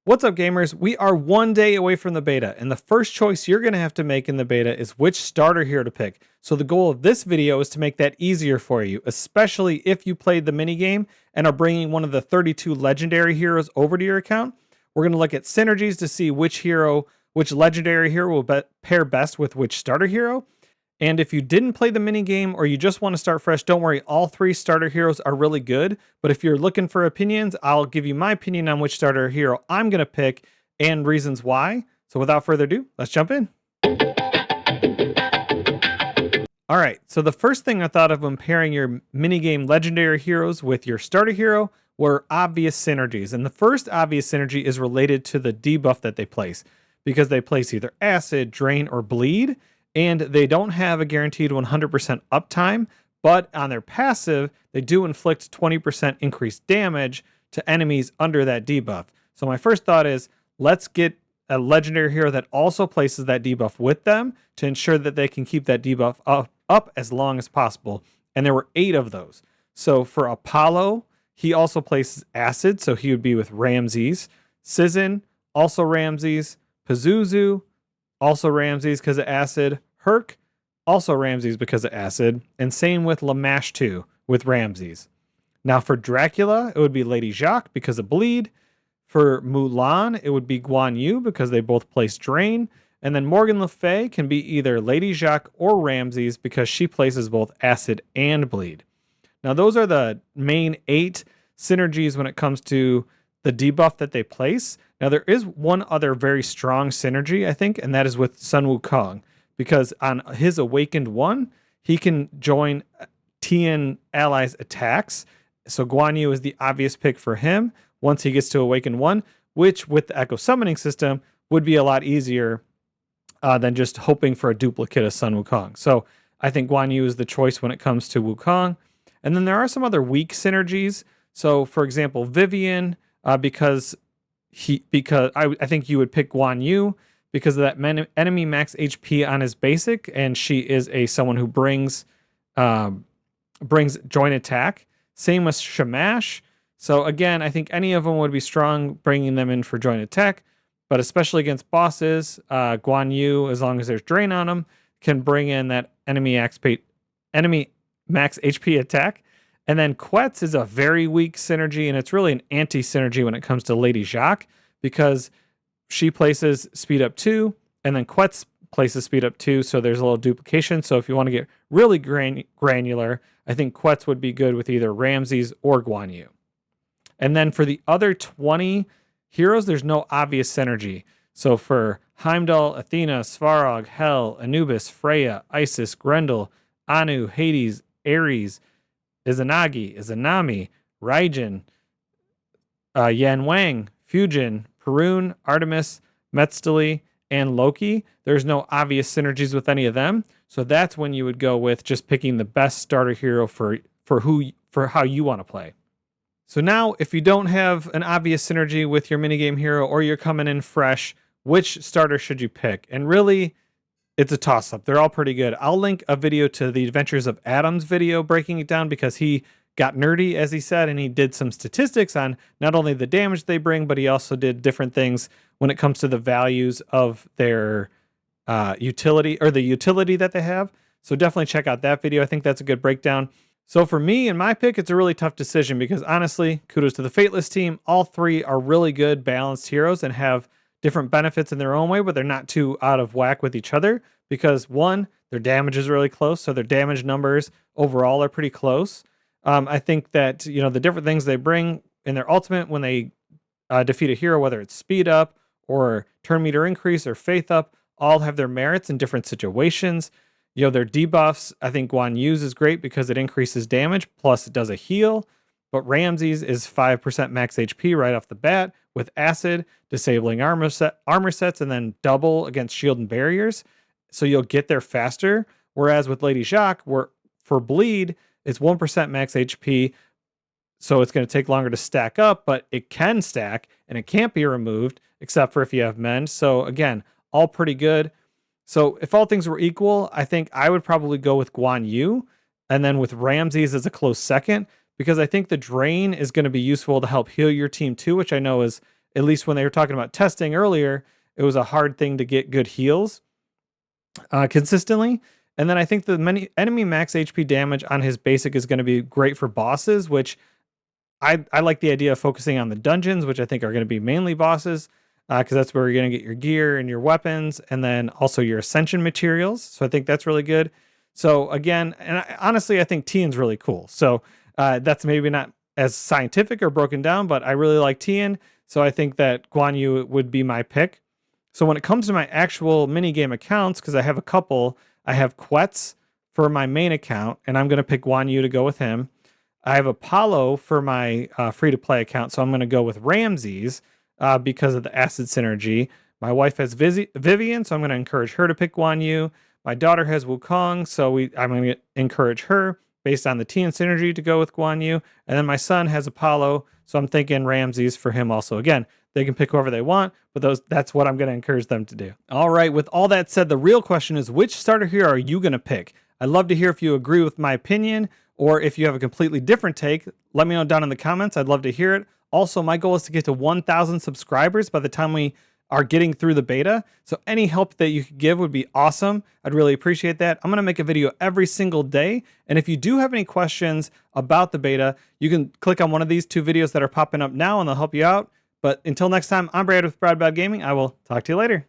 What's up, gamers? We are 1 day away from the beta, and the first choice you're going to have to make in the beta is which starter hero to pick. So the goal of this video is to make that easier for you, especially if you played the minigame and are bringing one of the 32 legendary heroes over to your account. We're going to look at synergies to see which legendary hero will pair best with which starter hero. And if you didn't play the minigame or you just want to start fresh, don't worry, all three starter heroes are really good. But if you're looking for opinions, I'll give you my opinion on which starter hero I'm going to pick and reasons why. So without further ado, let's jump in. All right, so the first thing I thought of when pairing your minigame legendary heroes with your starter hero were obvious synergies. And the first obvious synergy is related to the debuff that they place, because they place either acid, drain, or bleed. And they don't have a guaranteed 100% uptime, but on their passive, they do inflict 20% increased damage to enemies under that debuff. So my first thought is, let's get a legendary hero that also places that debuff with them to ensure that they can keep that debuff up as long as possible. And there were 8 of those. So for Apollo, he also places acid, so he would be with Ramses. Sizzin, also Ramses. Pazuzu, also Ramses because of acid. Herc, also Ramses because of acid. And same with Lamash 2 with Ramses. Now for Dracula, it would be Lady Jacques because of bleed. For Mulan, it would be Guan Yu because they both place drain. And then Morgan Le Fay can be either Lady Jacques or Ramses because she places both acid and bleed. Now those are the main 8 synergies when it comes to the debuff that they place. Now there is one other very strong synergy, I think, and that is with Sun Wukong. Because on his Awakened 1, he can join Tian allies' attacks. So Guan Yu is the obvious pick for him once he gets to Awakened 1, which with the Echo Summoning system would be a lot easier than just hoping for a duplicate of Sun Wukong. So I think Guan Yu is the choice when it comes to Wukong. And then there are some other weak synergies. So for example, Vivian, because I think you would pick Guan Yu because of that enemy max HP on his basic, and she is someone who brings joint attack. Same with Shamash. So again, I think any of them would be strong bringing them in for joint attack, but especially against bosses, Guan Yu, as long as there's drain on him, can bring in that enemy max HP attack. And then Quetz is a very weak synergy, and it's really an anti-synergy when it comes to Lady Jacques, because she places speed up 2, and then Quetz places speed up 2, so there's a little duplication. So if you want to get really granular, I think Quetz would be good with either Ramses or Guan Yu. And then for the other 20 heroes, there's no obvious synergy. So for Heimdall, Athena, Svarog, Hel, Anubis, Freya, Isis, Grendel, Anu, Hades, Ares, Izanagi, Izanami, Raijin, Yan Wang, Fujin, Perun, Artemis, Metztali, and Loki, there's no obvious synergies with any of them. So that's when you would go with just picking the best starter hero for how you want to play. So now, if you don't have an obvious synergy with your minigame hero or you're coming in fresh, which starter should you pick? And really, it's a toss-up. They're all pretty good. I'll link a video to the Adventures of Adam's video breaking it down because he got nerdy, as he said, and he did some statistics on not only the damage they bring, but he also did different things when it comes to the values of their utility, or the utility that they have. So definitely check out that video. I think that's a good breakdown. So for me and my pick, it's a really tough decision because honestly, kudos to the Fateless team. All 3 are really good, balanced heroes and have different benefits in their own way, but they're not too out of whack with each other because 1, their damage is really close. So their damage numbers overall are pretty close. I think that, the different things they bring in their ultimate when they defeat a hero, whether it's speed up or turn meter increase or faith up, all have their merits in different situations. Their debuffs, I think Guan Yu's is great because it increases damage, plus it does a heal. But Ramses is 5% max HP right off the bat with acid, disabling armor sets, and then double against shield and barriers. So you'll get there faster. Whereas with Lady Jacques, for bleed, it's 1% max HP, so it's going to take longer to stack up, but it can stack, and it can't be removed, except for if you have mend. So again, all pretty good. So if all things were equal, I think I would probably go with Guan Yu, and then with Ramses as a close second, because I think the drain is going to be useful to help heal your team too, which I know is at least when they were talking about testing earlier, it was a hard thing to get good heals consistently. And then I think the enemy max HP damage on his basic is going to be great for bosses, which I like the idea of focusing on the dungeons, which I think are going to be mainly bosses, because that's where you're going to get your gear and your weapons, and then also your ascension materials. So I think that's really good. So again, and honestly, I think Tian's really cool. So that's maybe not as scientific or broken down, but I really like Tian. So I think that Guan Yu would be my pick. So when it comes to my actual minigame accounts, because I have a couple, I have Quetz for my main account, and I'm going to pick Guan Yu to go with him. I have Apollo for my free-to-play account, so I'm going to go with Ramses because of the acid synergy. My wife has Vivian, so I'm going to encourage her to pick Guan Yu. My daughter has Wukong, so I'm going to encourage her based on the Tian synergy to go with Guan Yu. And then my son has Apollo, so I'm thinking Ramses for him also. Again, they can pick whoever they want, but that's what I'm going to encourage them to do. All right, with all that said, the real question is, which starter hero are you going to pick? I'd love to hear if you agree with my opinion, or if you have a completely different take. Let me know down in the comments. I'd love to hear it. Also, my goal is to get to 1,000 subscribers by the time we are getting through the beta. So any help that you could give would be awesome. I'd really appreciate that. I'm going to make a video every single day. And if you do have any questions about the beta, you can click on one of these 2 videos that are popping up now and they'll help you out. But until next time, I'm Brad with BradBodGaming. I will talk to you later.